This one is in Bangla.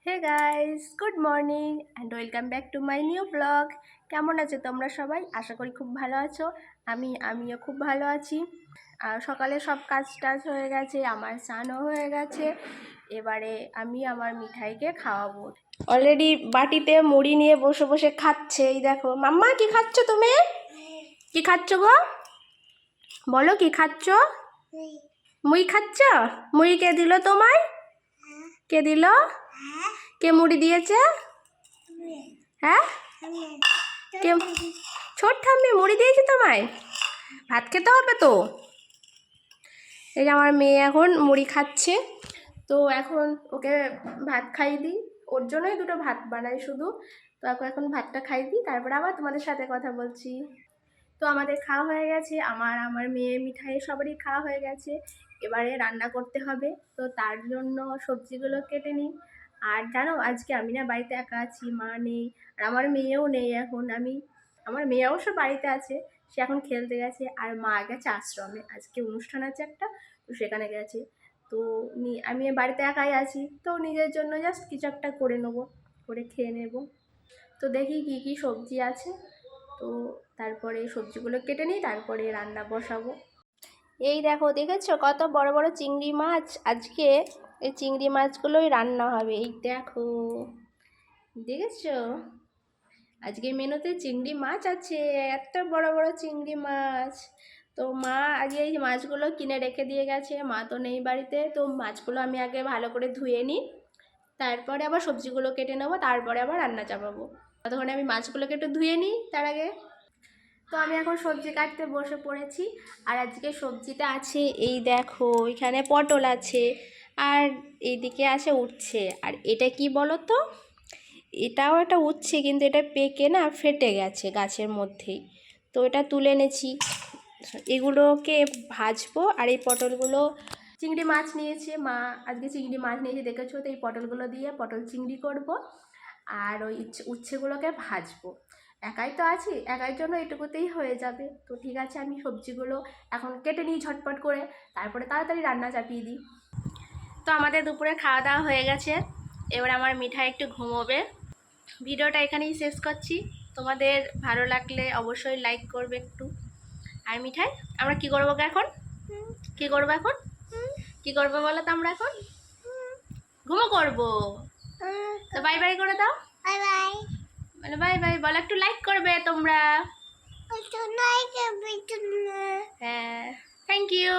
Hey guys, good morning and welcome back to my new blog. কেমন আছো তোমরা সবাই? আশা করি খুব ভালো আছো। আমিও খুব ভালো আছি। আর সকালে সব কাজ টাজ হয়ে গেছে, আমার স্নানও হয়ে গেছে। এবারে আমি আমার মিঠাইকে খাওয়াবো। অলরেডি বাটিতে মুড়ি নিয়ে বসে বসে খাচ্ছে। এই দেখো, মাম্মা কি খাচ্ছ তুমি? কি খাচ্ছ গো? বলো কি খাচ্ছ? মুড়ি খাচ্ছ? মুড়ি কে দিল তোমায়? কে দিল? কে মুড়ি দিয়েছে? হ্যাঁ, কে? ছোট ঠাম্মি মুড়ি দিয়েছে তোমায়? ভাত খেতে হবে তো। এই যে আমার মেয়ে এখন মুড়ি খাচ্ছে, তো এখন ওকে ভাত খাইয়ে দিই। ওর জন্যই দুটো ভাত বানাই শুধু। তো এখন ভাতটা খাইয়ে দিই, তারপরে আবার তোমাদের সাথে কথা বলছি। তো আমাদের খাওয়া হয়ে গেছে, আমার মেয়ে মিঠাই সবারই খাওয়া হয়ে গেছে। এবারে রান্না করতে হবে, তো তার জন্য সবজিগুলো কেটে নিই। আর জানো, আজকে আমি না বাড়িতে একা আছি, মা নেই আর আমার মেয়েও নেই। এখন আমার মেয়ে অবশ্য বাড়িতে আছে, সে এখন খেলতে গেছে। আর মা গেছে আশ্রমে, আজকে অনুষ্ঠান আছে একটা, তো সেখানে গেছে। তো আমি বাড়িতে একাই আছি, তো নিজের জন্য জাস্ট কিছু একটা করে নেবো, করে খেয়ে নেব। তো দেখি কি কি সবজি আছে, তো তারপরে সবজিগুলো কেটে নিই, তারপরে রান্না বসাবো। এই দেখো, দেখেছো কত বড় বড় চিংড়ি মাছ? আজকে এই চিংড়ি মাছগুলোই রান্না হবে। এই দেখো, দেখেছো, আজকে মেনুতে চিংড়ি মাছ আছে, এত বড় বড় চিংড়ি মাছ। তো মা আগে এই মাছগুলো কিনে রেখে দিয়ে গেছে, মা তো নেই বাড়িতে। তো মাছগুলো আমি আগে ভালো করে ধুয়ে নিই, তারপরে আবার সবজিগুলো কেটে নেবো, তারপরে আবার রান্না চাপাবো। ততক্ষণে আমি মাছগুলোকে একটু ধুয়ে নিই তার আগে। তো আমি এখন সবজি কাটতে বসে পড়েছি। আর আজকে সবজিটা আছে, এই দেখো, এখানে পটল আছে, আর এইদিকে আছে উচ্ছে। আর এটা কি বলো তো, এটাও একটা উচ্ছে, কিন্তু এটা পেকে না ফেটে গেছে গাছের মধ্যেই। তো এটা তুলে এনেছি, এগুলোকে ভাজবো। আর এই পটলগুলো, চিংড়ি মাছ নিয়েছে মা, আজকে চিংড়ি মাছ নিয়েছে দেখেছো। তো এই পটলগুলো দিয়ে পটল চিংড়ি করব, আর ওই উচ্ছেগুলোকে ভাজবো। একাই তো আছি, একাই জন্য এটুকুতেই হয়ে যাবে। তো ঠিক আছে, আমি সবজিগুলো এখন কেটে নিই ঝটপট করে, তারপরে তাড়াতাড়ি রান্না চাপিয়ে দিই। তো আমাদের দুপুরে খাওয়া দাওয়া হয়ে গেছে, এবার আমার মিঠাই একটু ঘুমোবে। ভিডিওটা এখানেই শেষ করছি। তোমাদের ভালো লাগলে অবশ্যই লাইক করবে একটু। আর মিঠাই, আমরা কি করবো এখন? কি করবো এখন? কি করবো বলো তো? আমরা এখন ঘুমো করবো। তো বাই বাই করে দাও। বাই বাই বলো, বাই বাই বলো, একটু লাইক করবে তোমরা। হ্যাঁ, থ্যাংক ইউ।